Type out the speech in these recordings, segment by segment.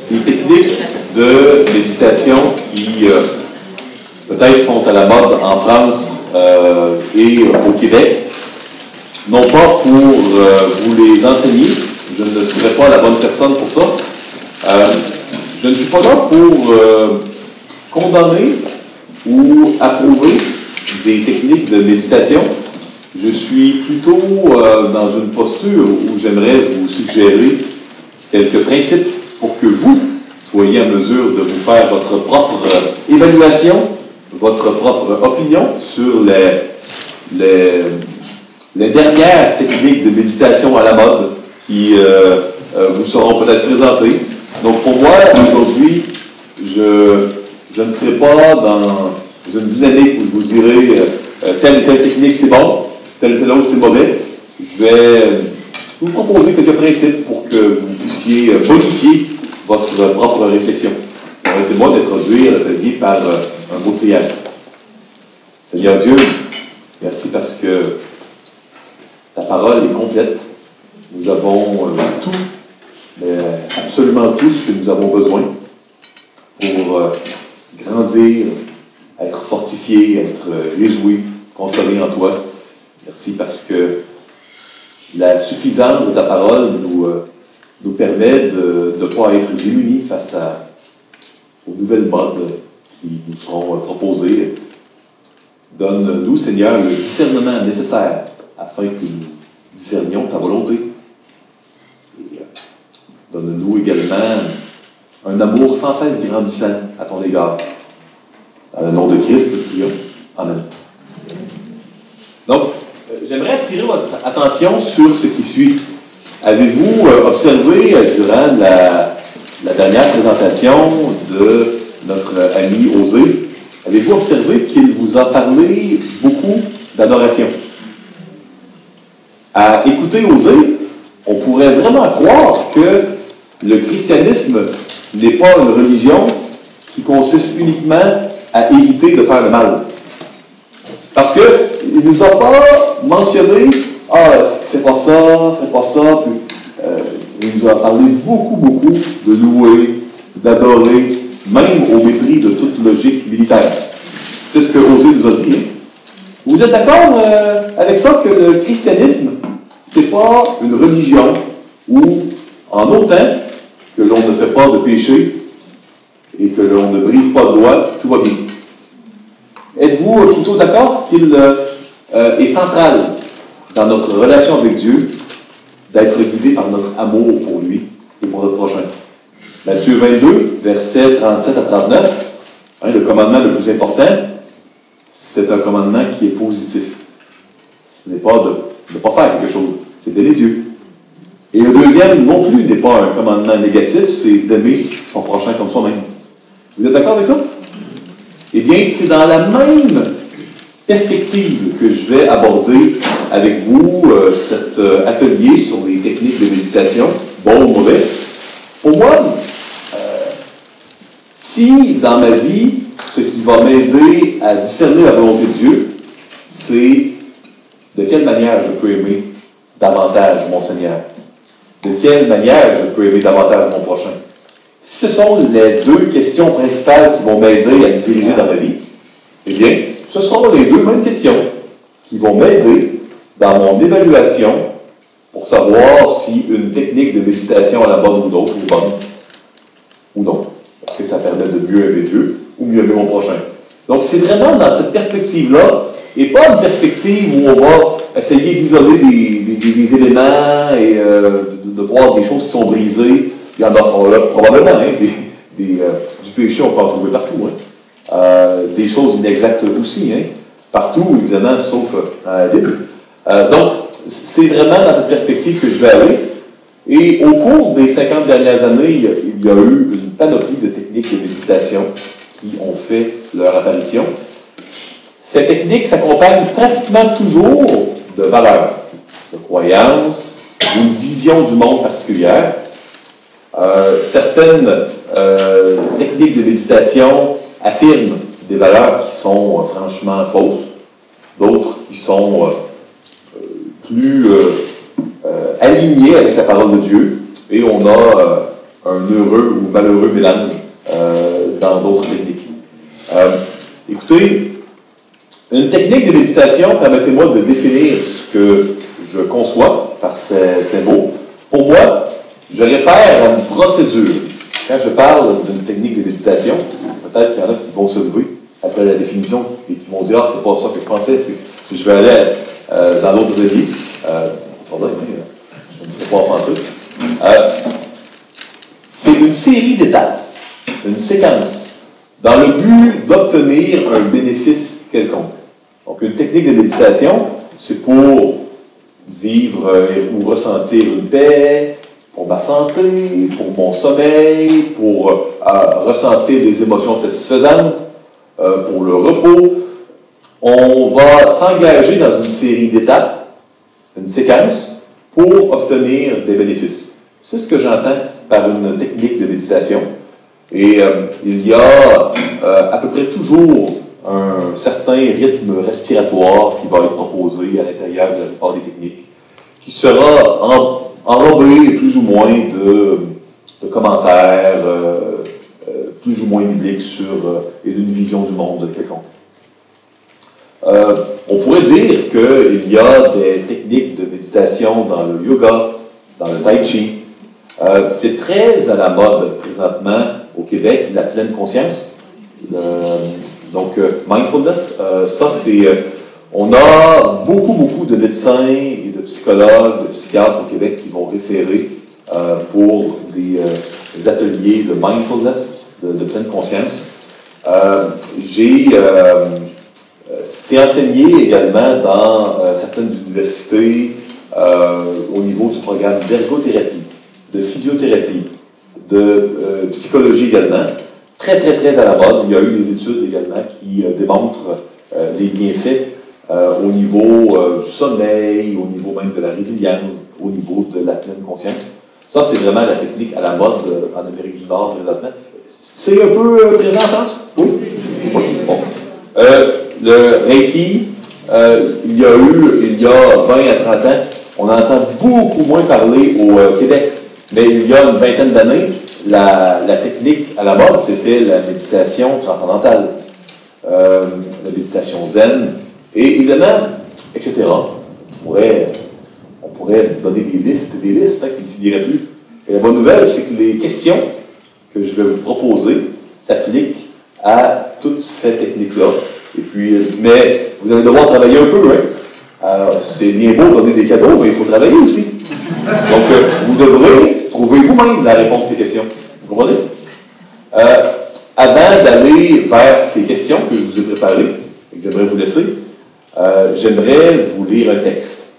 des techniques de méditation qui peut-être sont à la mode en France et au Québec. Non pas pour vous les enseigner, je ne serai pas la bonne personne pour ça. Je ne suis pas là pour condamner ou approuver des techniques de méditation. Je suis plutôt dans une posture où j'aimerais vous suggérer quelques principes pour que vous soyez en mesure de vous faire votre propre évaluation, votre propre opinion sur les dernières techniques de méditation à la mode qui vous seront peut-être présentées. Donc pour moi, aujourd'hui, je ne serai pas dans une dynamique où je vous dirai telle ou telle technique c'est bon, telle ou telle autre c'est mauvais. Je vais vous proposer quelques principes pour que vous puissiez modifier votre propre réflexion. Permettez-moi d'introduire l'atelier par un mot de prière. Seigneur Dieu, merci parce que ta parole est complète. Nous avons tout, mais absolument tout ce que nous avons besoin pour grandir, être fortifié, être réjoui, consolé en toi. Merci parce que la suffisance de ta parole nous permet de ne pas être démunis face aux nouvelles modes qui nous seront proposées. Donne-nous, Seigneur, le discernement nécessaire afin que nous discernions ta volonté. Et donne-nous également un amour sans cesse grandissant à ton égard. Dans le nom de Christ, nous prions. Amen. Donc, j'aimerais attirer votre attention sur ce qui suit. Avez-vous observé durant la dernière présentation de notre ami Osée, avez-vous observé qu'il vous a parlé beaucoup d'adoration? À écouter Osée, on pourrait vraiment croire que le christianisme n'est pas une religion qui consiste uniquement à éviter de faire le mal. Parce qu'il ne nous a pas mentionné « Ah, fais pas ça, puis il nous a parlé beaucoup de louer, d'adorer, même au mépris de toute logique militaire. » C'est ce que Osée nous a dit. Hein? Vous êtes d'accord avec ça que le christianisme, c'est pas une religion où, en autant que l'on ne fait pas de péché et que l'on ne brise pas de loi, tout va bien. Êtes-vous plutôt d'accord qu'il est central dans notre relation avec Dieu d'être guidé par notre amour pour lui et pour notre prochain? Matthieu 22, versets 37 à 39, hein, le commandement le plus important, c'est un commandement qui est positif. Ce n'est pas de ne pas faire quelque chose, c'est d'aimer Dieu. Et le deuxième non plus n'est pas un commandement négatif, c'est d'aimer son prochain comme soi-même. Vous êtes d'accord avec ça? Eh bien, c'est dans la même perspective que je vais aborder avec vous cet atelier sur les techniques de méditation, bon ou mauvais. Pour moi, si dans ma vie, ce qui va m'aider à discerner la volonté de Dieu, c'est de quelle manière je peux aimer davantage mon Seigneur? De quelle manière je peux aimer davantage mon prochain? Si ce sont les deux questions principales qui vont m'aider à me diriger dans ma vie, eh bien, ce seront les deux mêmes questions qui vont m'aider dans mon évaluation pour savoir si une technique de méditation à la mode ou d'autres est bonne ou non. Parce que ça permet de mieux aimer Dieu ou mieux aimer mon prochain. Donc, c'est vraiment dans cette perspective-là, et pas une perspective où on va essayer d'isoler des éléments et de voir des choses qui sont brisées. Il y en a probablement, hein, du péché, on peut en trouver partout. Hein. Des choses inexactes aussi, hein, partout, évidemment, sauf à la Bible. Donc, c'est vraiment dans cette perspective que je vais aller. Et au cours des 50 dernières années, il y a eu une panoplie de techniques de méditation qui ont fait leur apparition. Ces techniques s'accompagnent pratiquement toujours de valeurs, de croyances, d'une vision du monde particulière. Certaines techniques de méditation affirment des valeurs qui sont franchement fausses, d'autres qui sont plus alignées avec la parole de Dieu. et on a un heureux ou malheureux mélange dans d'autres techniques. Écoutez, une technique de méditation, permettez-moi de définir ce que je conçois par ces mots. Pour moi, je réfère à une procédure. Quand je parle d'une technique de méditation, peut-être qu'il y en a qui vont se lever après la définition et qui vont dire « Ah, c'est pas ça que je pensais, puis je vais aller dans l'autre vie. » Je ne serai pas offensif. C'est une série d'étapes, une séquence, dans le but d'obtenir un bénéfice quelconque. Donc, une technique de méditation, c'est pour vivre ou ressentir une paix, pour ma santé, pour mon sommeil, pour ressentir des émotions satisfaisantes, pour le repos. On va s'engager dans une série d'étapes, une séquence, pour obtenir des bénéfices. C'est ce que j'entends par une technique de méditation. Et il y a à peu près toujours un certain rythme respiratoire qui va être proposé à l'intérieur de la plupart des techniques, qui sera enrobé plus ou moins de commentaires plus ou moins bibliques et d'une vision du monde quelconque. On pourrait dire qu'il y a des techniques de méditation dans le yoga, dans le tai chi. C'est très à la mode présentement au Québec, la pleine conscience. Donc, mindfulness, ça c'est... on a beaucoup de médecins et de psychologues, de psychiatres au Québec qui vont référer pour des ateliers de mindfulness, de pleine conscience. C'est enseigné également dans certaines universités au niveau du programme d'ergothérapie, de physiothérapie, de psychologie également. Très à la mode. Il y a eu des études également qui démontrent les bienfaits au niveau du sommeil, au niveau même de la résilience, au niveau de la pleine conscience. Ça, c'est vraiment la technique à la mode en Amérique du Nord présentement. C'est un peu présent en France? Oui? Oui. Bon. Le Reiki, il y a 20 à 30 ans, on entend beaucoup moins parler au Québec. Mais il y a une vingtaine d'années, la technique à la mode, c'était la méditation transcendantale, la méditation zen, et évidemment, etc. On pourrait donner des listes qui ne finiraient plus. Et la bonne nouvelle, c'est que les questions que je vais vous proposer s'appliquent à toutes ces techniques-là. Et puis, mais vous allez devoir travailler un peu, hein? C'est bien beau de donner des cadeaux, mais il faut travailler aussi. Donc, vous devrez trouver vous-même la réponse à ces questions. Vous comprenez? Avant d'aller vers ces questions que je vous ai préparées et que j'aimerais vous laisser, j'aimerais vous lire un texte.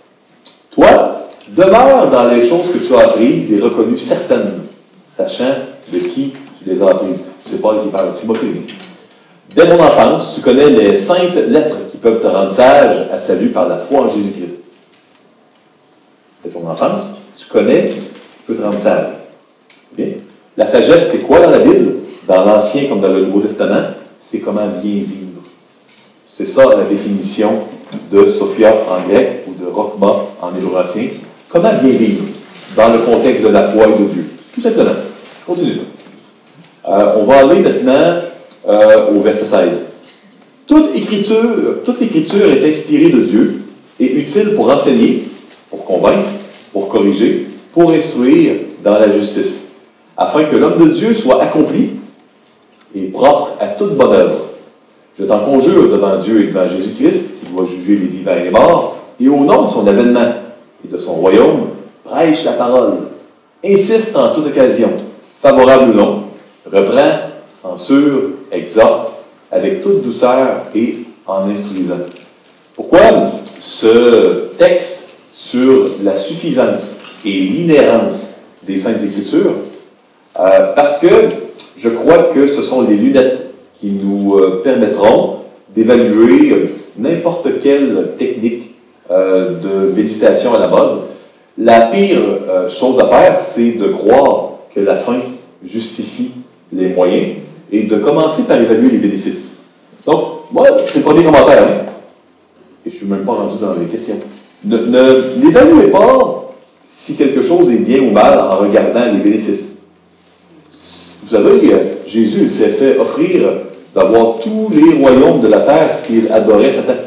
Toi, demeure dans les choses que tu as apprises et reconnues certaines, sachant de qui tu les as apprises. C'est Paul qui parle de Timothée. Dès mon enfance, tu connais les saintes lettres qui peuvent te rendre sage à salut par la foi en Jésus-Christ. Dès ton enfance, tu connais ce qui peut te rendre sage. Bien. La sagesse, c'est quoi dans la Bible? Dans l'Ancien comme dans le Nouveau Testament, c'est comment bien vivre. C'est ça la définition de Sophia en grec ou de Rochma en hébreu ancien. Comment bien vivre dans le contexte de la foi et de Dieu. Tout simplement. Continue. On va aller maintenant au verset 16. Toute l'écriture est inspirée de Dieu et utile pour enseigner, pour convaincre, pour corriger, pour instruire dans la justice, afin que l'homme de Dieu soit accompli et propre à toute bonne œuvre. Je t'en conjure devant Dieu et devant Jésus-Christ, qui doit juger les vivants et les morts, et au nom de son avènement et de son royaume, prêche la parole, insiste en toute occasion, favorable ou non, reprend, censure, exhorte, avec toute douceur et en instruisant. Pourquoi ce texte sur la suffisance et l'inhérence des Saintes Écritures? Parce que je crois que ce sont les lunettes qui nous permettront d'évaluer n'importe quelle technique de méditation à la mode. La pire chose à faire, c'est de croire que la fin justifie les moyens et de commencer par évaluer les bénéfices. Donc, moi, c'est le premier commentaire, hein? Et je ne suis même pas rendu dans les questions. N'évaluez pas si quelque chose est bien ou mal en regardant les bénéfices. Vous savez, Jésus s'est fait offrir d'avoir tous les royaumes de la terre s'il adorait Satan.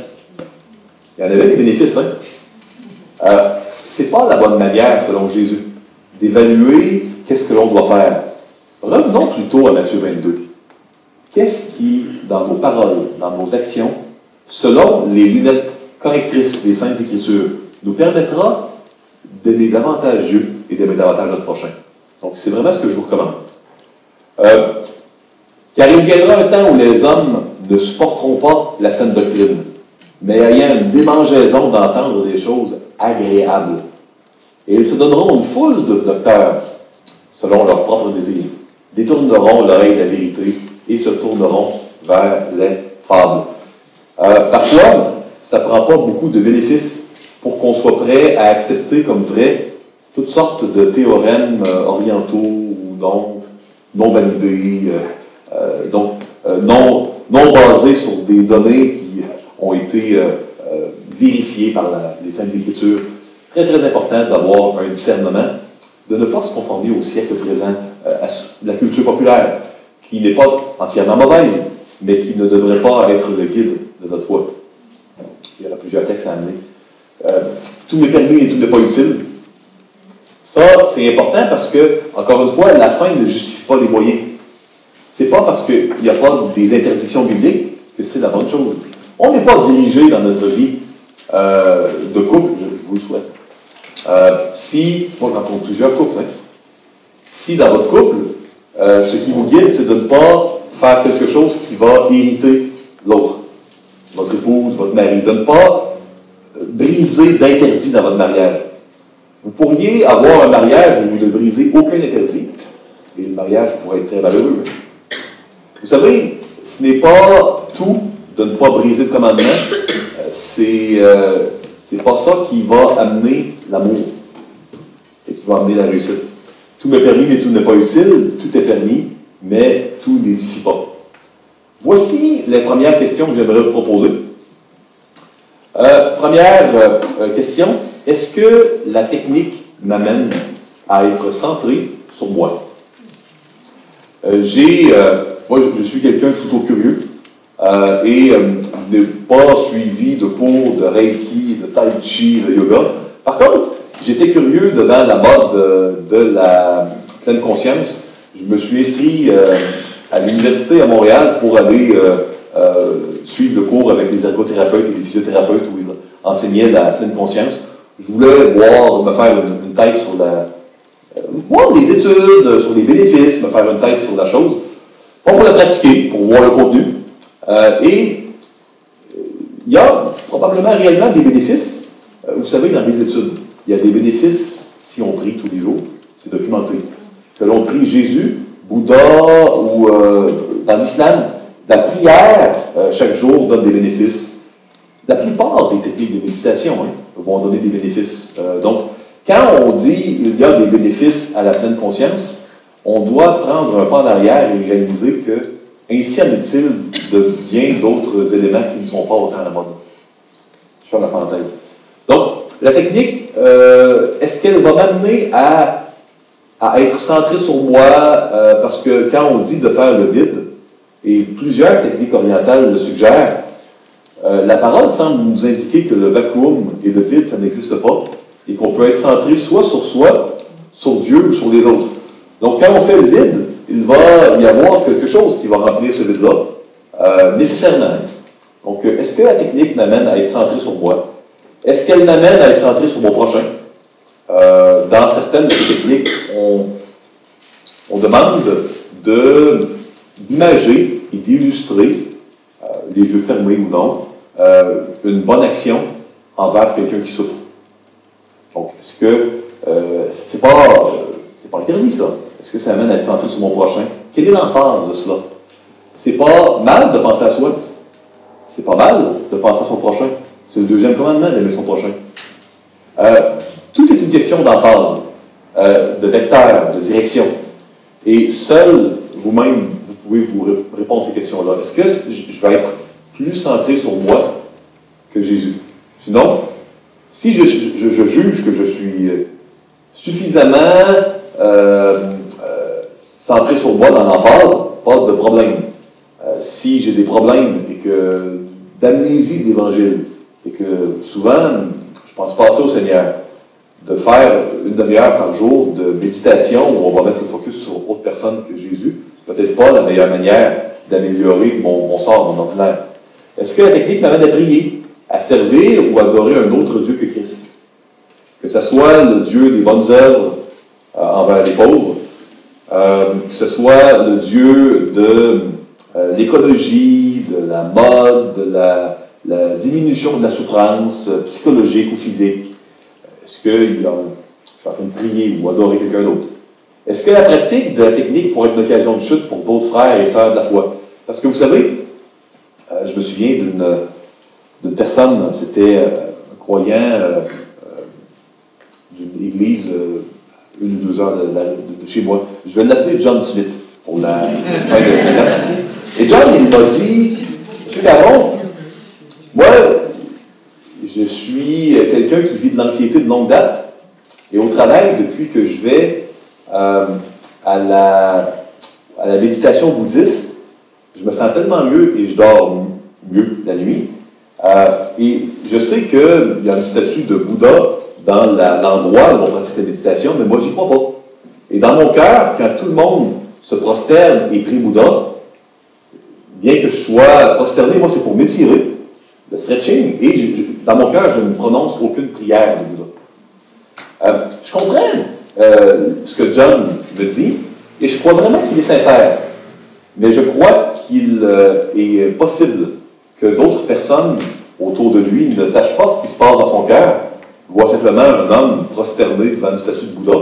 Il y en avait des bénéfices, hein? C'est pas la bonne manière, selon Jésus, d'évaluer qu'est-ce que l'on doit faire. Revenons plutôt à Matthieu 22. Qu'est-ce qui, dans nos paroles, dans nos actions, selon les lunettes correctrices des Saintes Écritures, nous permettra d'aimer davantage Dieu et d'aimer davantage notre prochain? Donc, c'est vraiment ce que je vous recommande. Car il viendra un temps où les hommes ne supporteront pas la saine doctrine, mais ayant une démangeaison d'entendre des choses agréables. Et ils se donneront une foule de docteurs, selon leur propre désir, détourneront l'oreille de la vérité et se tourneront vers les fables. Parfois, ça ne prend pas beaucoup de bénéfices pour qu'on soit prêt à accepter comme vrai toutes sortes de théorèmes orientaux ou non validés, non basés sur des données qui ont été vérifiées par les Saintes Écritures. Très, très important d'avoir un discernement, de ne pas se conformer au siècle présent, à la culture populaire, qui n'est pas entièrement mauvaise, mais qui ne devrait pas être le guide de notre foi. Il y aura plusieurs textes à amener. Tout n'est permis et tout n'est pas utile. Ça, c'est important parce que, encore une fois, la fin ne justifie pas les moyens. C'est pas parce qu'il n'y a pas des interdictions bibliques que c'est la bonne chose. On n'est pas dirigé dans notre vie de couple, je vous le souhaite. Moi, je rencontre plusieurs couples. Hein. Si dans votre couple, ce qui vous guide, c'est de ne pas faire quelque chose qui va irriter l'autre, votre épouse, votre mari, de ne pas briser d'interdits dans votre mariage. Vous pourriez avoir un mariage où vous ne brisez aucun interdit, et le mariage pourrait être très malheureux. Vous savez, ce n'est pas tout de ne pas briser le commandement, c'est pas ça qui va amener l'amour et qui va amener la réussite. Tout m'est permis, mais tout n'est pas utile. Tout est permis, mais tout n'édifie pas. Voici les premières questions que j'aimerais vous proposer. Première question, est-ce que la technique m'amène à être centré sur moi? Moi, je suis quelqu'un de plutôt curieux et je n'ai pas suivi de cours de Reiki, de Tai Chi, de yoga. Par contre, j'étais curieux devant la mode de la pleine conscience. Je me suis inscrit à l'université à Montréal pour aller suivre le cours avec les ergothérapeutes et les physiothérapeutes où ils enseignaient la pleine conscience. Je voulais me faire une tête sur voir des études sur les bénéfices, me faire une tête sur la chose. Pas pour la pratiquer, pour voir le contenu. Et il y a probablement réellement des bénéfices. Vous savez, dans les études, il y a des bénéfices si on prie tous les jours. C'est documenté. Que l'on prie Jésus, Bouddha ou dans l'islam, la prière chaque jour donne des bénéfices. La plupart des techniques de méditation vont donner des bénéfices. Donc, quand on dit qu'il y a des bénéfices à la pleine conscience, on doit prendre un pas en arrière et réaliser que ainsi en est-il de bien d'autres éléments qui ne sont pas autant à la mode. Je ferme la parenthèse. Donc, la technique, est-ce qu'elle va m'amener à être centré sur moi? Parce que quand on dit de faire le vide, et plusieurs techniques orientales le suggèrent, la parole semble nous indiquer que le vacuum et le vide, ça n'existe pas, et qu'on peut être centré soit sur soi, sur Dieu ou sur les autres. Donc, quand on fait le vide, il va y avoir quelque chose qui va remplir ce vide-là, nécessairement. Donc, est-ce que la technique m'amène à être centré sur moi? Est-ce qu'elle m'amène à être centré sur mon prochain? Dans certaines de ces techniques, on demande d'imager et d'illustrer, les yeux fermés ou non, une bonne action envers quelqu'un qui souffre. Donc, est-ce que c'est pas interdit, ça? Est-ce que ça amène à être centré sur mon prochain? Quelle est l'emphase de cela? C'est pas mal de penser à soi. C'est pas mal de penser à son prochain. C'est le deuxième commandement d'aimer son prochain. Tout est une question d'emphase, de vecteur, de direction. Et seul vous-même, vous pouvez vous répondre à ces questions-là. Est-ce que je vais être plus centré sur moi que Jésus? Sinon, si je juge que je suis suffisamment centré sur moi dans l'emphase, pas de problème. Si j'ai des problèmes et que d'amnésie de l'Évangile, et que souvent, je pense passer au Seigneur, de faire une demi-heure par jour de méditation où on va mettre le focus sur autre personne que Jésus, peut-être pas la meilleure manière d'améliorer mon sort, mon ordinaire. Est-ce que la technique m'amène à prier, à servir ou à adorer un autre Dieu que Christ? Que ce soit le Dieu des bonnes œuvres envers les pauvres, que ce soit le Dieu de l'écologie, de la mode, de la diminution de la souffrance psychologique ou physique. Est-ce que je suis en train de prier ou adorer quelqu'un d'autre? Est-ce que la pratique de la technique pourrait être une occasion de chute pour d'autres frères et sœurs de la foi? Parce que vous savez, je me souviens d'une personne, c'était un croyant d'une église, 1 ou 2 heures de chez moi. Je vais l'appeler John Smith pour la fin de présentation. Et John, il m'a dit, M. Caron, moi, je suis quelqu'un qui vit de l'anxiété de longue date, et au travail, depuis que je vais à la méditation bouddhiste, je me sens tellement mieux et je dors mieux la nuit. Et je sais qu'il y a une statue de Bouddha dans l'endroit où on pratique la méditation, mais moi, j'y crois pas. Et dans mon cœur, quand tout le monde se prosterne et prie Bouddha, bien que je sois prosterné, moi, c'est pour m'étirer, le stretching, et dans mon cœur, je ne prononce aucune prière de Bouddha. Je comprends ce que John me dit, et je crois vraiment qu'il est sincère. Mais je crois qu'il est possible que d'autres personnes autour de lui ne sachent pas ce qui se passe dans son cœur, voient simplement un homme prosterné devant une statue de Bouddha.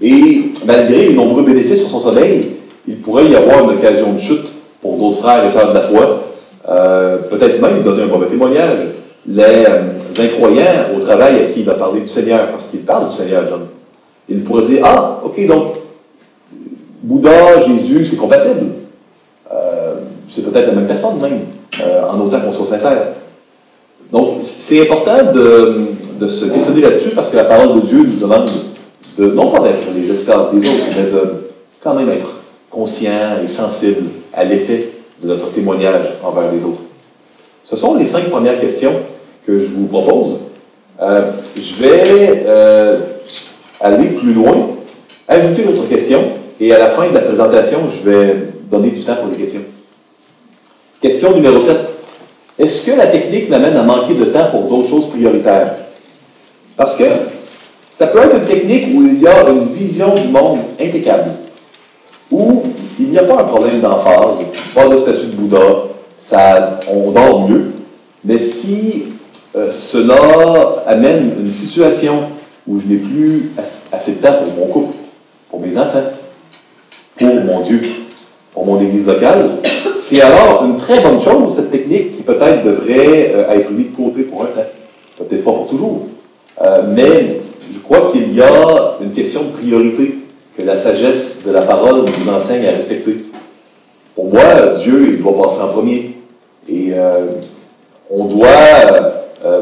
Et malgré les nombreux bénéfices sur son sommeil, il pourrait y avoir une occasion de chute pour d'autres frères et sœurs de la foi. Peut-être même donner un mauvais témoignage. Les incroyants au travail à qui il va parler du Seigneur, parce qu'il parle du Seigneur, John. Il pourrait dire, ah, ok, donc, Bouddha, Jésus, c'est compatible. C'est peut-être la même personne même, en autant qu'on soit sincère. Donc, c'est important de se questionner là-dessus, parce que la parole de Dieu nous demande de, non pas d'être les esclaves des autres, mais de quand même être conscient et sensible à l'effet de notre témoignage envers les autres. Ce sont les 5 premières questions que je vous propose. Je vais aller plus loin, ajouter d'autres questions, et à la fin de la présentation, je vais donner du temps pour les questions. Question numéro 7. Est-ce que la technique m'amène à manquer de temps pour d'autres choses prioritaires? Parce que ça peut être une technique où il y a une vision du monde impeccable, où il n'y a pas un problème d'emphase, pas de statut de Bouddha, on dort mieux, mais si cela amène une situation où je n'ai plus assez de temps pour mon couple, pour mes enfants, pour mon Dieu, pour mon église locale, c'est alors une très bonne chose, cette technique, qui peut-être devrait être mise de côté pour un temps. Peut-être pas pour toujours. Mais je crois qu'il y a une question de priorité que la sagesse de la parole nous enseigne à respecter. Pour moi, Dieu, il doit passer en premier. Et on doit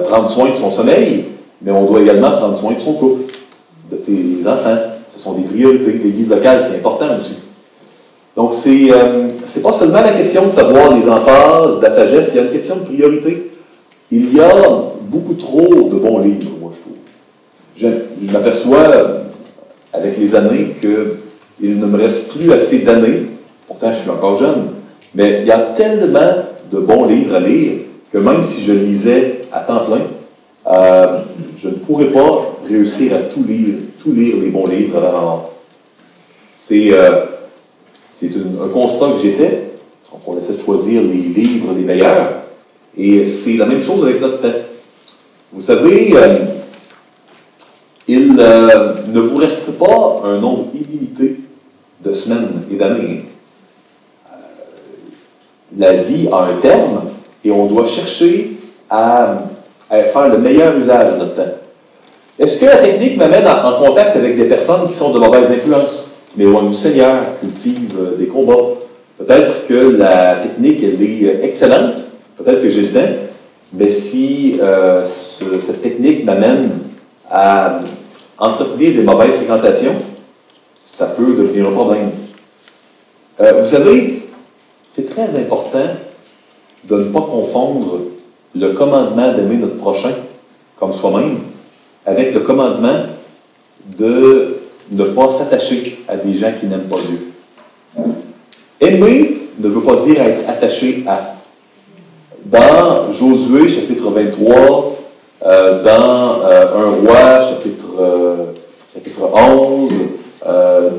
prendre soin de son sommeil, mais on doit également prendre soin de son couple, de ses enfants. Ce sont des priorités. L'église locale, c'est important aussi. Donc, c'est pas seulement la question de savoir les emphases, de la sagesse, il y a une question de priorité. Il y a beaucoup trop de bons livres, moi, je trouve. Je m'aperçois, avec les années, qu'il ne me reste plus assez d'années, pourtant je suis encore jeune, mais il y a tellement de bons livres à lire que même si je lisais à temps plein, je ne pourrais pas réussir à tout lire les bons livres avant. C'est un constat que j'ai fait. On essaie de choisir les livres les meilleurs. Et c'est la même chose avec notre temps. Vous savez, il ne vous reste pas un nombre illimité de semaines et d'années. La vie a un terme et on doit chercher à faire le meilleur usage de notre temps. Est-ce que la technique m'amène en contact avec des personnes qui sont de mauvaises influences, mais éloignent du Seigneur, cultivent des combats? Peut-être que la technique, elle est excellente, peut-être que j'ai le temps, mais si cette technique m'amène à entretenir des mauvaises fréquentations, ça peut devenir un problème. Vous savez, c'est très important de ne pas confondre le commandement d'aimer notre prochain comme soi-même avec le commandement de ne pas s'attacher à des gens qui n'aiment pas Dieu. Aimer ne veut pas dire être attaché à. Dans Josué, chapitre 23, dans 1 Roi, chapitre 11,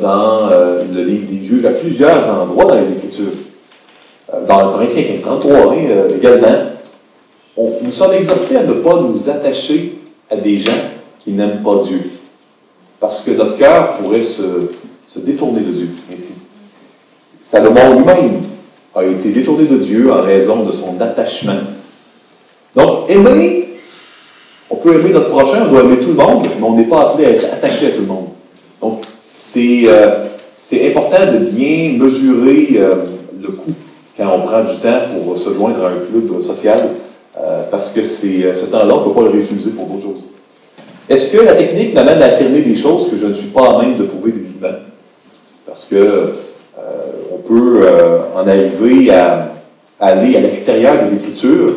dans le livre des Juges, à plusieurs endroits dans les Écritures, dans Corinthiens 15:33 également, nous sommes exhortés à ne pas nous attacher à des gens qui n'aiment pas Dieu. Parce que notre cœur pourrait se détourner de Dieu, ainsi. Salomon lui-même a été détourné de Dieu en raison de son attachement. Donc, aimer, on peut aimer notre prochain, on doit aimer tout le monde, mais on n'est pas appelé à être attaché à tout le monde. Donc, c'est important de bien mesurer le coût quand on prend du temps pour se joindre à un club social, parce que ce temps-là, on ne peut pas le réutiliser pour d'autres choses. Est-ce que la technique m'amène à affirmer des choses que je ne suis pas à même de prouver bibliquement? Parce que on peut en arriver à aller à l'extérieur des Écritures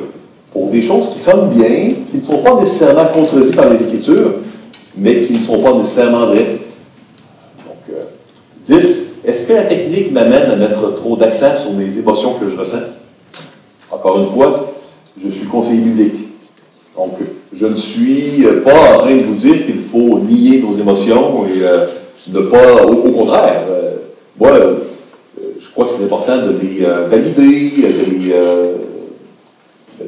pour des choses qui sonnent bien, qui ne sont pas nécessairement contredites par les Écritures, mais qui ne sont pas nécessairement vraies. Donc, 10. Est-ce que la technique m'amène à mettre trop d'accent sur les émotions que je ressens? Encore une fois, je suis conseiller biblique. Donc, je ne suis pas en train de vous dire qu'il faut nier nos émotions et ne pas... Au contraire, moi, je crois que c'est important de les valider, de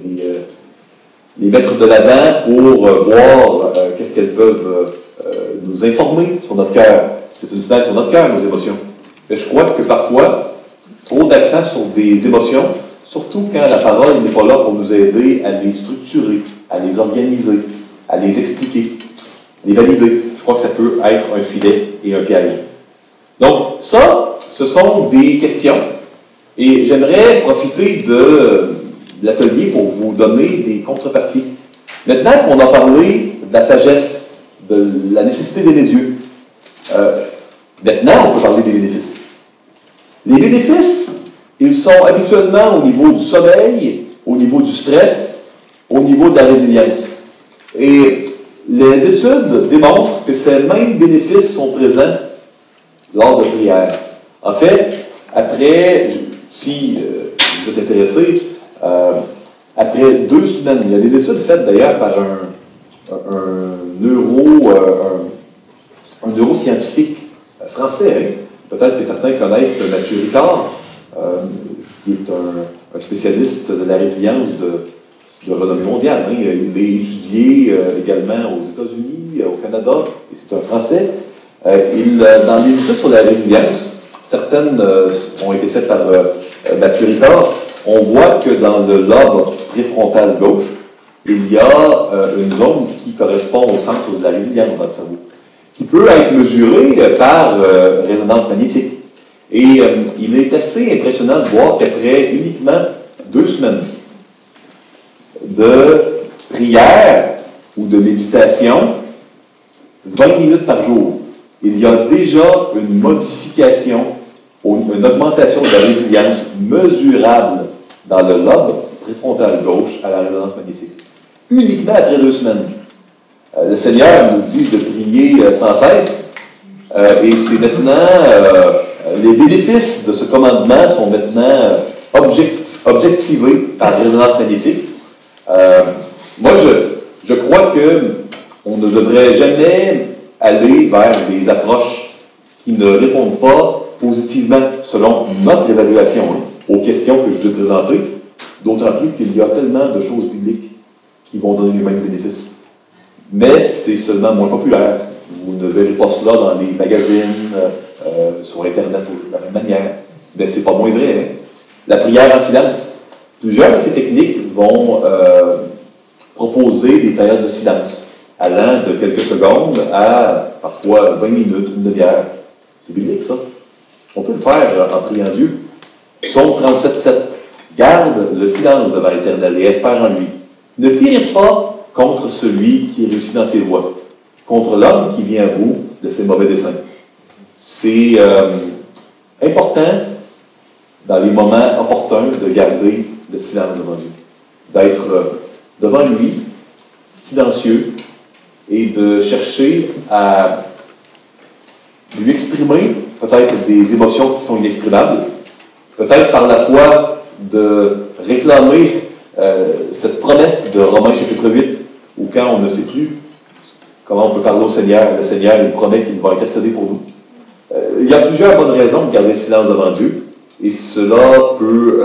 les mettre de l'avant pour voir qu'est-ce qu'elles peuvent nous informer sur notre cœur. C'est une fenêtre sur notre cœur, nos émotions. Mais je crois que parfois, trop d'accent sur des émotions, surtout quand la parole n'est pas là pour nous aider à les structurer, à les organiser, à les expliquer, les valider. Je crois que ça peut être un filet et un piège. Donc, ça, ce sont des questions. Et j'aimerais profiter de l'atelier pour vous donner des contreparties. Maintenant qu'on a parlé de la sagesse, de la nécessité d'aimer Dieu, maintenant on peut parler des bénéfices. Les bénéfices, ils sont habituellement au niveau du sommeil, au niveau du stress, au niveau de la résilience. Et les études démontrent que ces mêmes bénéfices sont présents lors de prières. En fait, après, si vous êtes intéressé, après 2 semaines, il y a des études faites d'ailleurs par un neuroscientifique français, hein. Peut-être que certains connaissent Mathieu Ricard, qui est un spécialiste de la résilience de renommée mondiale. Hein. Il est étudié également aux États-Unis, au Canada, et c'est un Français. Dans les études sur la résilience, certaines ont été faites par Mathieu Ricard. On voit que dans le lobe préfrontal gauche, il y a une zone qui correspond au centre de la résilience dans le cerveau, qui peut être mesurée par résonance magnétique. Et il est assez impressionnant de voir qu'après uniquement 2 semaines de prière ou de méditation, 20 minutes par jour, il y a déjà une modification, une augmentation de la résilience mesurable dans le lobe préfrontal gauche à la résonance magnétique. Uniquement après 2 semaines. Le Seigneur nous dit de prier sans cesse, et c'est maintenant, les bénéfices de ce commandement sont maintenant objectivés par résonance magnétique. Moi, je crois qu'on ne devrait jamais aller vers des approches qui ne répondent pas positivement, selon notre évaluation, aux questions que je vais présenter, d'autant plus qu'il y a tellement de choses bibliques qui vont donner les mêmes bénéfices. Mais c'est seulement moins populaire. Vous ne verrez pas cela dans les magazines, sur Internet de la même manière. Mais ce n'est pas moins vrai. Hein? La prière en silence. Plusieurs de ces techniques vont proposer des périodes de silence, allant de quelques secondes à parfois 20 minutes, une demi-heure. C'est biblique, ça. On peut le faire en priant Dieu. Psaume 37:7. Garde le silence devant l'Éternel et espère en lui. Ne tirez pas contre celui qui réussit dans ses voies. contre l'homme qui vient à bout de ses mauvais desseins. C'est important, dans les moments opportuns, de garder le silence devant Dieu. D'être devant lui, silencieux, et de chercher à lui exprimer peut-être des émotions qui sont inexprimables, peut-être par la foi de réclamer cette promesse de Romains chapitre 8, où quand on ne sait plus comment on peut parler au Seigneur, le Seigneur il promet qu'il va intercéder pour nous. Il y a plusieurs bonnes raisons de garder le silence devant Dieu, et cela peut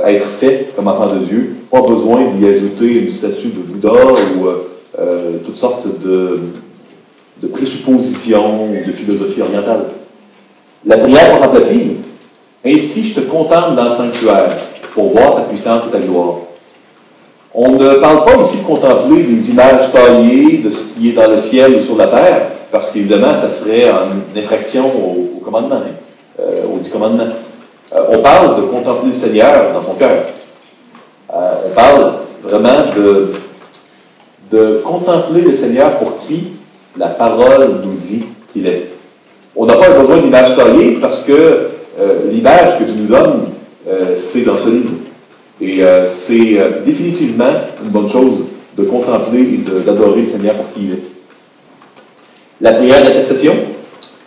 être fait comme enfant de Dieu. Pas besoin d'y ajouter une statue de Bouddha ou toutes sortes de présuppositions ou de philosophie orientale. La prière contemplative, ainsi je te contemple dans le sanctuaire pour voir ta puissance et ta gloire. On ne parle pas ici de contempler des images taillées de ce qui est dans le ciel ou sur la terre, parce qu'évidemment, ça serait une infraction au commandement, aux 10 commandements. On parle de contempler le Seigneur dans son cœur. On parle vraiment de contempler le Seigneur pour qui la parole nous dit qu'il est. On n'a pas besoin d'image taillée parce que l'image que tu nous donnes, c'est dans ce livre. Et c'est définitivement une bonne chose de contempler et d'adorer le Seigneur pour qui il est. La prière d'intercession,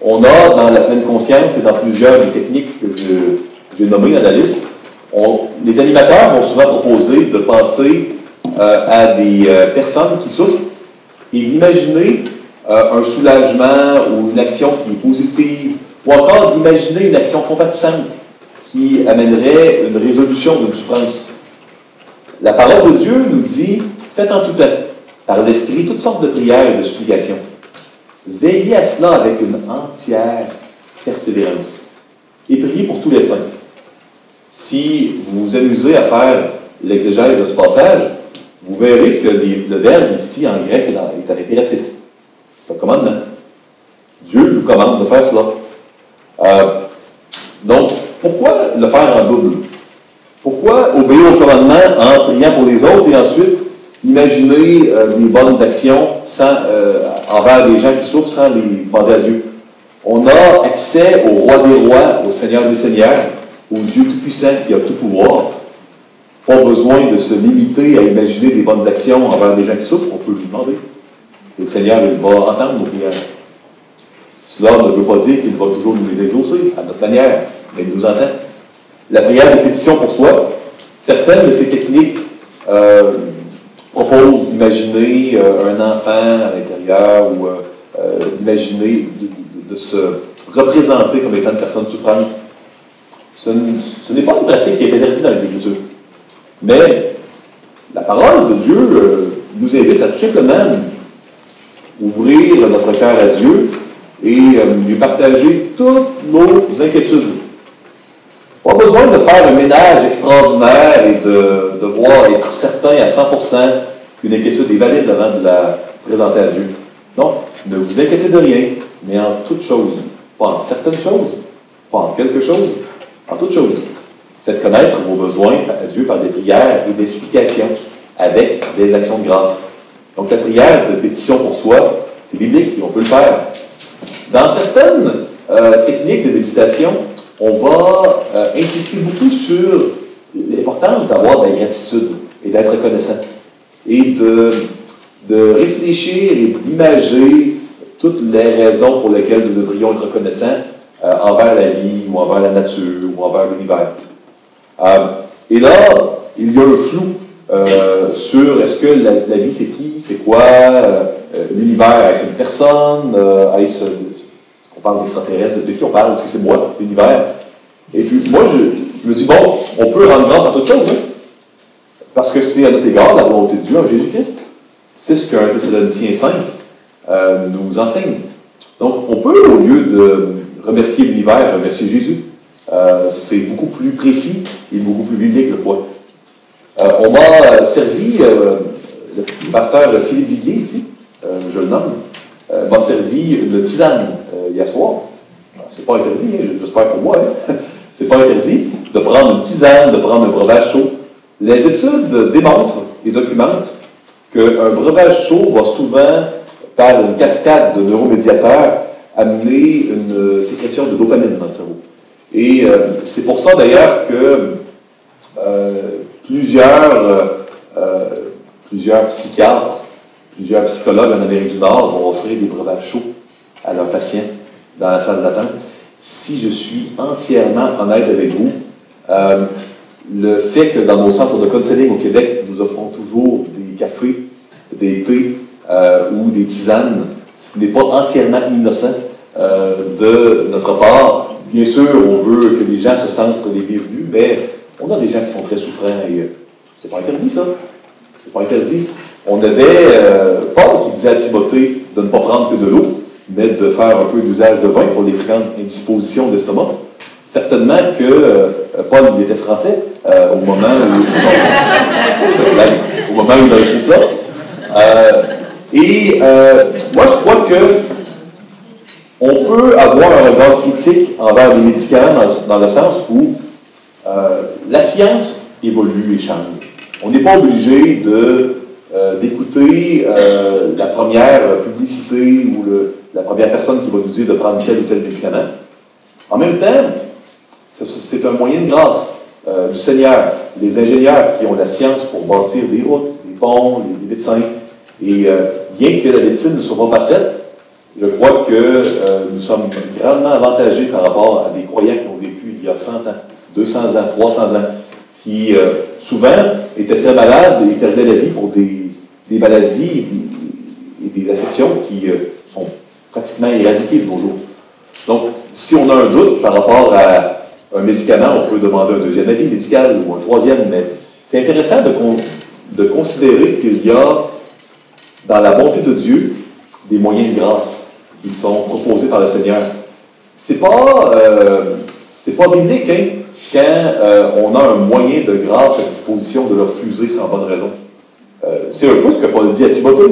on a dans la pleine conscience et dans plusieurs des techniques que j'ai nommées dans la liste, les animateurs vont souvent proposer de penser à des personnes qui souffrent et d'imaginer un soulagement ou une action qui est positive, ou encore d'imaginer une action compatissante qui amènerait une résolution d'une souffrance. La parole de Dieu nous dit, faites en tout temps, par l'Esprit, toutes sortes de prières et de supplications. Veillez à cela avec une entière persévérance. Et priez pour tous les saints. Si vous vous amusez à faire l'exégèse de ce passage, vous verrez que le verbe ici en grec est un impératif. C'est un commandement. Dieu nous commande de faire cela. Donc, pourquoi le faire en double? Pourquoi obéir au commandement en priant pour les autres et ensuite imaginer des bonnes actions envers des gens qui souffrent sans les demander à Dieu? On a accès au roi des rois, au Seigneur des seigneurs, au Dieu tout-puissant qui a tout pouvoir. Pas besoin de se limiter à imaginer des bonnes actions envers des gens qui souffrent, on peut lui demander. Et le Seigneur, il va entendre nos prières. Cela ne veut pas dire qu'il va toujours nous les exaucer à notre manière, mais il nous entend. La prière de pétition pour soi, certaines de ces techniques proposent d'imaginer un enfant à l'intérieur ou d'imaginer, de se représenter comme étant une personne souffrante. Ce n'est pas une pratique qui est interdite dans les Écritures. Mais la parole de Dieu nous invite à tout simplement ouvrir notre cœur à Dieu et lui partager toutes nos inquiétudes. Pas besoin de faire un ménage extraordinaire et de devoir être certain à 100% qu'une inquiétude est valide avant de la présenter à Dieu. Non, ne vous inquiétez de rien, mais en toutes choses. Pas en certaines choses, pas en quelque chose, en toutes choses. Faites connaître vos besoins à Dieu par des prières et des supplications avec des actions de grâce. Donc la prière de pétition pour soi, c'est biblique et on peut le faire. Dans certaines techniques de méditation, on va insister beaucoup sur l'importance d'avoir de la gratitude et d'être reconnaissant. Et de réfléchir et d'imager toutes les raisons pour lesquelles nous devrions être reconnaissants envers la vie, ou envers la nature, ou envers l'univers. Et là, il y a un flou sur est-ce que la vie c'est qui, c'est quoi, l'univers, est-ce une personne, est-ce on parle d'extraterrestres, de qui on parle, est-ce que c'est moi, l'univers? Et puis moi, je me dis, bon, on peut rendre grâce à toutes choses, hein? Parce que c'est à notre égard la volonté de Dieu en Jésus-Christ. C'est ce qu'un Thessaloniciens 5 nous enseigne. Donc, on peut, au lieu de remercier l'univers, remercier Jésus. C'est beaucoup plus précis et beaucoup plus biblique, le point. On m'a servi, le pasteur Philippe Viguier, ici, je le nomme, m'a servi une tisane hier soir. C'est pas interdit, hein, j'espère pour moi, hein. C'est pas interdit de prendre une tisane, de prendre un breuvage chaud. Les études démontrent et documentent qu'un breuvage chaud va souvent par une cascade de neuromédiateurs, amener une sécrétion de dopamine dans le cerveau. Et c'est pour ça d'ailleurs que plusieurs psychiatres, plusieurs psychologues en Amérique du Nord vont offrir des breuvages chauds à leurs patients dans la salle d'attente. Si je suis entièrement honnête avec vous, le fait que dans nos centres de counseling au Québec, nous offrons toujours des cafés, des thés ou des tisanes, ce n'est pas entièrement innocent de notre part. Bien sûr, on veut que les gens se sentent les bienvenus, mais on a des gens qui sont très souffrants et c'est pas interdit, ça. C'est pas interdit. On avait Paul qui disait à Timothée de ne pas prendre que de l'eau, mais de faire un peu d'usage de vin pour les fréquentes indispositions d'estomac. Certainement que Paul, il était français au moment où il a écrit cela. Moi, je crois que on peut avoir un regard critique envers les médicaments dans le sens où la science évolue et change. On n'est pas obligé d'écouter la première publicité ou la première personne qui va nous dire de prendre tel ou tel médicament. En même temps, c'est un moyen de grâce du Seigneur. Les ingénieurs qui ont la science pour bâtir des routes, des ponts, les médecins, et bien que la médecine ne soit pas parfaite, je crois que nous sommes grandement avantagés par rapport à des croyants qui ont vécu il y a 100 ans, 200 ans, 300 ans, qui souvent étaient très malades et perdaient la vie pour des maladies et des affections qui sont pratiquement éradiquées de nos jours. Donc, si on a un doute par rapport à un médicament, on peut demander un deuxième avis médical ou un troisième, mais c'est intéressant de considérer qu'il y a dans la bonté de Dieu des moyens de grâce qui sont proposés par le Seigneur. C'est pas biblique, hein, quand on a un moyen de grâce à disposition de le refuser sans bonne raison. C'est un peu ce que Paul dit à Timothée.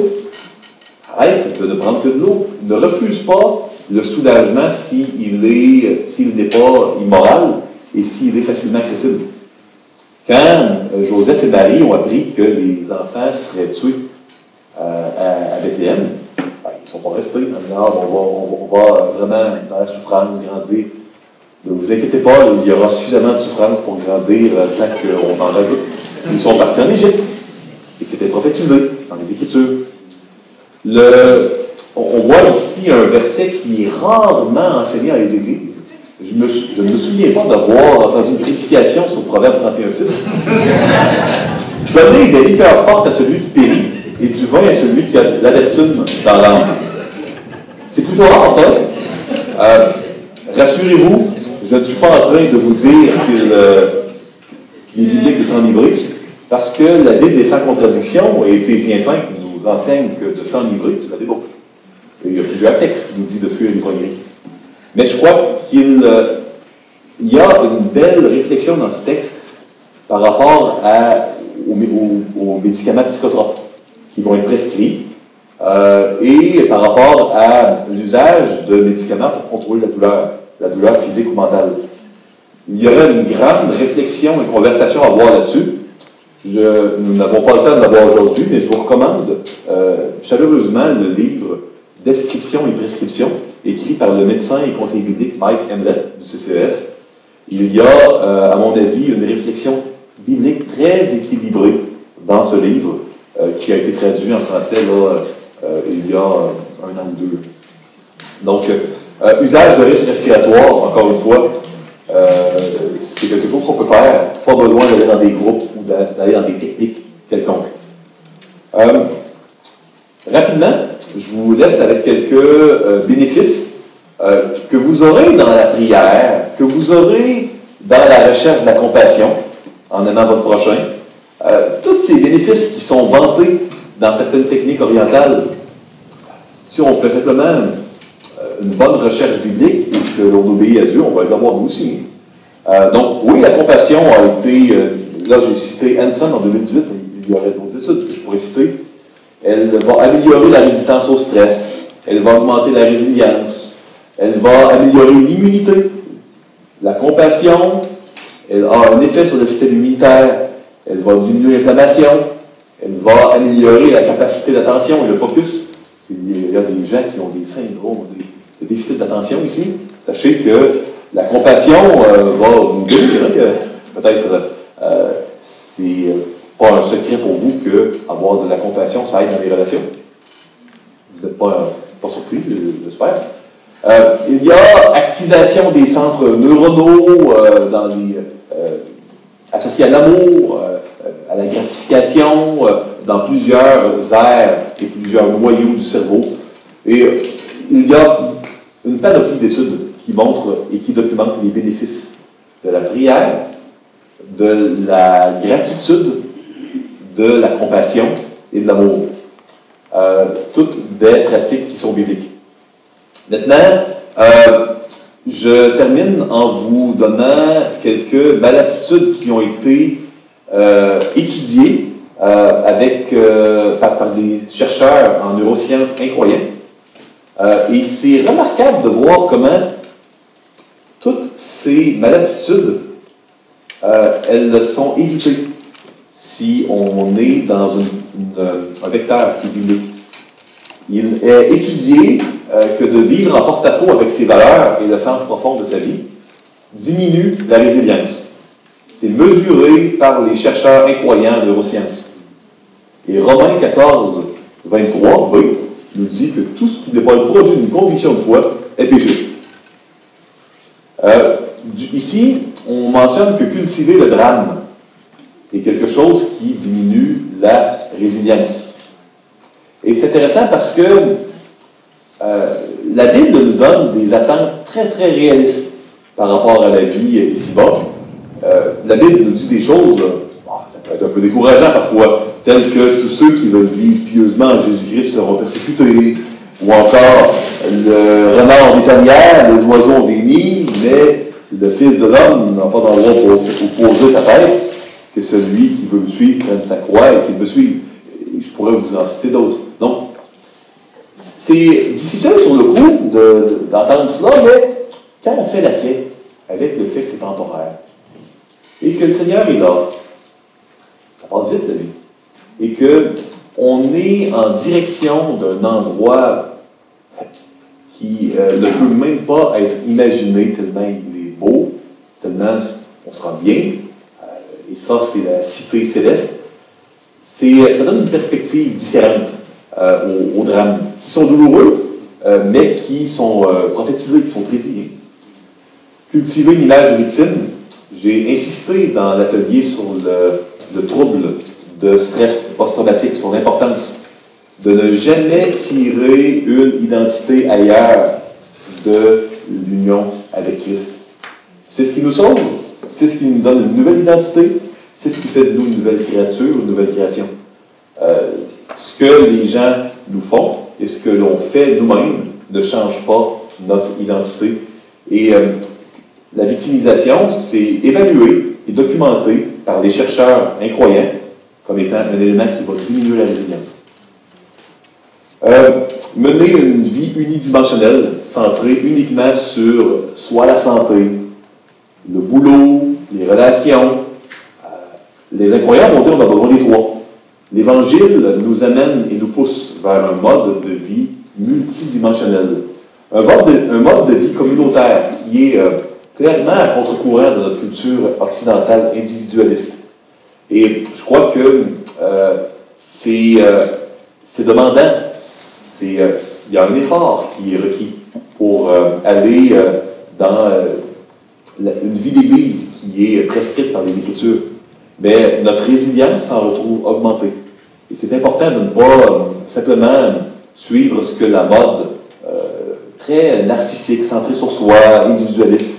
Arrête de ne prendre que de l'eau. Ne refuse pas le soulagement s'il n'est pas immoral et s'il est facilement accessible. Quand Joseph et Marie ont appris que les enfants seraient tués à Bethléem, ils ne sont pas restés en disant on va vraiment dans la souffrance grandir. Ne vous inquiétez pas, il y aura suffisamment de souffrance pour grandir sans qu'on en rajoute. Ils sont partis en Égypte. Et c'était prophétisé dans les Écritures. On voit ici un verset qui est rarement enseigné dans les églises. Je ne me souviens pas d'avoir entendu une prédication sur Proverbe 31:6. Donnez des liqueurs fortes à celui qui périt et du vin à celui qui a de l'amertume dans l'âme. C'est plutôt rare, ça. Rassurez-vous, je ne suis pas en train de vous dire qu'il est biblique de s'enivrer, parce que la Bible est sans contradiction, et Éphésiens 5 nous enseigne que de s'enivrer, c'est la débourre. Et il y a plusieurs textes qui nous disent de fuir l'ivrognerie. Mais je crois qu'il y a une belle réflexion dans ce texte par rapport aux médicaments psychotropes qui vont être prescrits et par rapport à l'usage de médicaments pour contrôler la douleur physique ou mentale. Il y aurait une grande réflexion et conversation à avoir là-dessus. Nous n'avons pas le temps de l'avoir aujourd'hui, mais je vous recommande chaleureusement le livre « Description et prescription » écrit par le médecin et conseiller biblique Mike Hemlett du CCF. Il y a, à mon avis, une réflexion biblique très équilibrée dans ce livre qui a été traduit en français il y a 1 an ou 2. Donc, usage de risque respiratoire, encore une fois, c'est quelque chose qu'on peut faire. Pas besoin d'aller dans des groupes ou d'aller dans des techniques quelconques. Rapidement, je vous laisse avec quelques bénéfices que vous aurez dans la prière, que vous aurez dans la recherche de la compassion en aimant votre prochain. Tous ces bénéfices qui sont vantés dans certaines techniques orientales, si on fait simplement une bonne recherche biblique et que l'on obéit à Dieu, on va les avoir nous aussi. Donc, oui, la compassion a été, là j'ai cité Hanson en 2018, il y aurait d'autres études que je pourrais citer. Elle va améliorer la résistance au stress, elle va augmenter la résilience, elle va améliorer l'immunité. La compassion, elle a un effet sur le système immunitaire, elle va diminuer l'inflammation, elle va améliorer la capacité d'attention et le focus, Il y a des gens qui ont des syndromes, des déficits d'attention ici. Sachez que la compassion va vous guérir. Peut-être c'est pas un secret pour vous qu'avoir de la compassion, ça aide dans les relations. Vous n'êtes pas surpris, j'espère. Il y a activation des centres neuronaux associés à l'amour, à la gratification, dans plusieurs aires et plusieurs noyaux du cerveau. Et il y a une panoplie d'études qui montrent et qui documentent les bénéfices de la prière, de la gratitude, de la compassion et de l'amour. Toutes des pratiques qui sont bibliques. Maintenant, je termine en vous donnant quelques maladitudes qui ont été étudiées par des chercheurs en neurosciences incroyables. Et c'est remarquable de voir comment toutes ces maladitudes, elles sont évitées si on est dans un vecteur qui est biblique. Il est étudié que de vivre en porte-à-faux avec ses valeurs et le sens profond de sa vie diminue la résilience. C'est mesuré par les chercheurs incroyants en neurosciences. Et Romains 14, 23b nous dit que tout ce qui n'est pas le produit d'une conviction de foi est péché. Ici, on mentionne que cultiver le drame est quelque chose qui diminue la résilience. Et c'est intéressant parce que la Bible nous donne des attentes très, très réalistes par rapport à la vie ici-bas. La Bible nous dit des choses, ça peut être un peu décourageant parfois, telles que tous ceux qui veulent vivre pieusement en Jésus-Christ seront persécutés, ou encore le renard des tanières, les oiseaux ont des nids, mais le Fils de l'homme n'a pas d'endroit pour poser sa tête, que celui qui veut me suivre prenne sa croix et qu'il me suive. Et je pourrais vous en citer d'autres. Donc, c'est difficile sur le coup d'entendre cela, mais quand on fait la paix avec le fait que c'est temporaire, et que le Seigneur est là, ça passe vite la vie, et qu'on est en direction d'un endroit qui ne peut même pas être imaginé tellement il est beau, tellement on se rend bien, et ça c'est la cité céleste, ça donne une perspective différente aux drames, qui sont douloureux, mais qui sont prophétisés, qui sont prédits. Cultiver une image de victime. J'ai insisté dans l'atelier sur le trouble de stress post-traumatique, sur l'importance de ne jamais tirer une identité ailleurs de l'union avec Christ. C'est ce qui nous sauve, c'est ce qui nous donne une nouvelle identité, c'est ce qui fait de nous une nouvelle créature, une nouvelle création. Ce que les gens nous font et ce que l'on fait nous-mêmes ne change pas notre identité. Et la victimisation, c'est évalué et documenté par des chercheurs incroyants comme étant un élément qui va diminuer la résilience. Mener une vie unidimensionnelle, centrée uniquement sur soit la santé, le boulot, les relations. Les incroyants vont dire qu'on a besoin des trois. L'Évangile nous amène et nous pousse vers un mode de vie multidimensionnel. Un mode de vie communautaire qui est clairement à contre-courant de notre culture occidentale individualiste. Et je crois que c'est demandant. Il y a un effort qui est requis pour aller dans une vie d'Église qui est prescrite par les Écritures. Mais notre résilience s'en retrouve augmentée. Et c'est important de ne pas simplement suivre ce que la mode très narcissique, centrée sur soi, individualiste,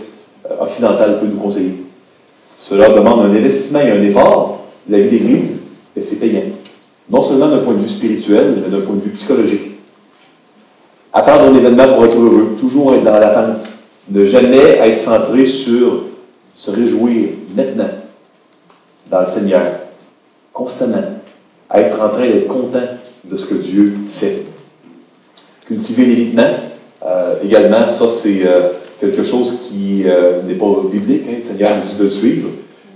occidentale peut nous conseiller. Cela demande un investissement et un effort. La vie d'Église, et c'est payant. Non seulement d'un point de vue spirituel, mais d'un point de vue psychologique. Attendre un événement pour être heureux, toujours être dans l'attente. Ne jamais être centré sur se réjouir maintenant dans le Seigneur, constamment, être en train d'être content de ce que Dieu fait. Cultiver l'évitement, également, ça c'est quelque chose qui n'est pas biblique, hein. Le Seigneur nous dit de le suivre,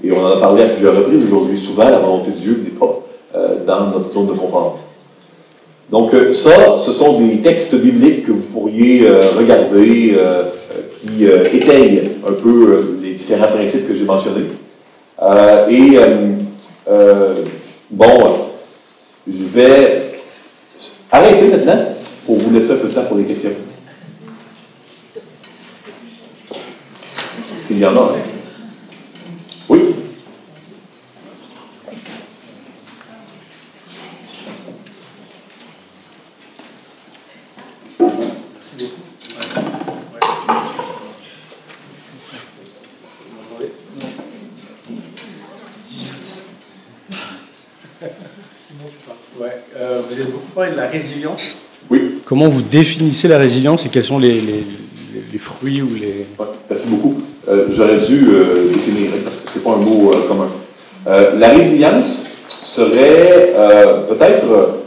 et on en a parlé à plusieurs reprises aujourd'hui. Souvent, la volonté de Dieu n'est pas dans notre zone de confort. Donc ça, ce sont des textes bibliques que vous pourriez regarder qui étayent un peu les différents principes que j'ai mentionnés. Bon, je vais arrêter maintenant pour vous laisser un peu de temps pour les questions. S'il y en a. Hein? Oui? Vous avez beaucoup parlé de la résilience. Oui. Comment vous définissez la résilience et quels sont les fruits ou les... Ouais, merci beaucoup. J'aurais dû définir, parce que ce n'est pas un mot commun. La résilience serait peut-être,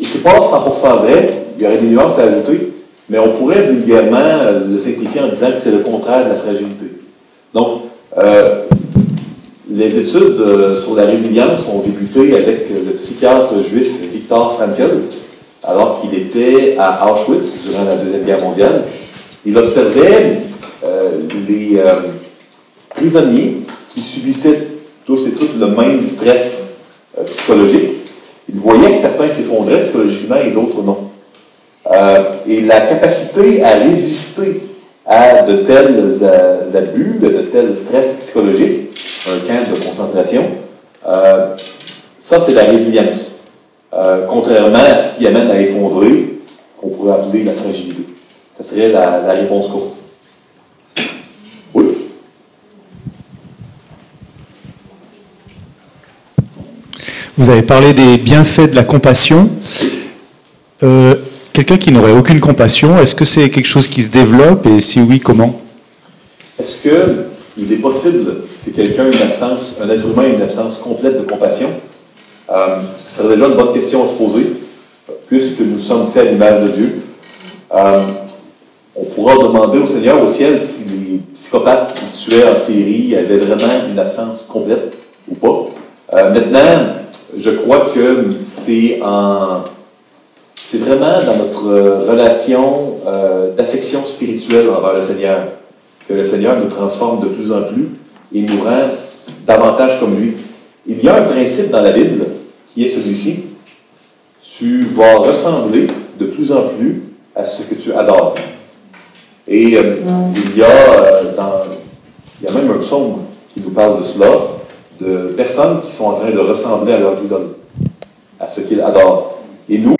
c'est pas 100% vrai, il y aurait des nuances à ajouter, mais on pourrait vulgairement le simplifier en disant que c'est le contraire de la fragilité. Donc, les études sur la résilience ont débuté avec le psychiatre juif Viktor Frankl, alors qu'il était à Auschwitz durant la Deuxième Guerre mondiale. Il observait les prisonniers qui subissaient tous et toutes le même stress psychologique. Il voyait que certains s'effondraient psychologiquement et d'autres non. Et la capacité à résister à de tels abus, de tels stress psychologiques, un camp de concentration, ça c'est la résilience. Contrairement à ce qui amène à effondrer, qu'on pourrait appeler la fragilité. Ça serait la réponse courte. Oui? Vous avez parlé des bienfaits de la compassion. Quelqu'un qui n'aurait aucune compassion, est-ce que c'est quelque chose qui se développe et si oui, comment? Est-ce qu'il est possible que quelqu'un ait un être humain ait une absence complète de compassion? Ce serait déjà une bonne question à se poser, puisque nous sommes faits à l'image de Dieu. On pourra demander au Seigneur au ciel si les psychopathes qui tuaient en série avaient vraiment une absence complète ou pas. Maintenant, je crois que c'est vraiment dans notre relation d'affection spirituelle envers le Seigneur que le Seigneur nous transforme de plus en plus et nous rend davantage comme lui. Il y a un principe dans la Bible qui est celui-ci. Tu vas ressembler de plus en plus à ce que tu adores. Et il y a même un psaume qui nous parle de cela, de personnes qui sont en train de ressembler à leurs idoles, à ce qu'ils adorent. Et nous,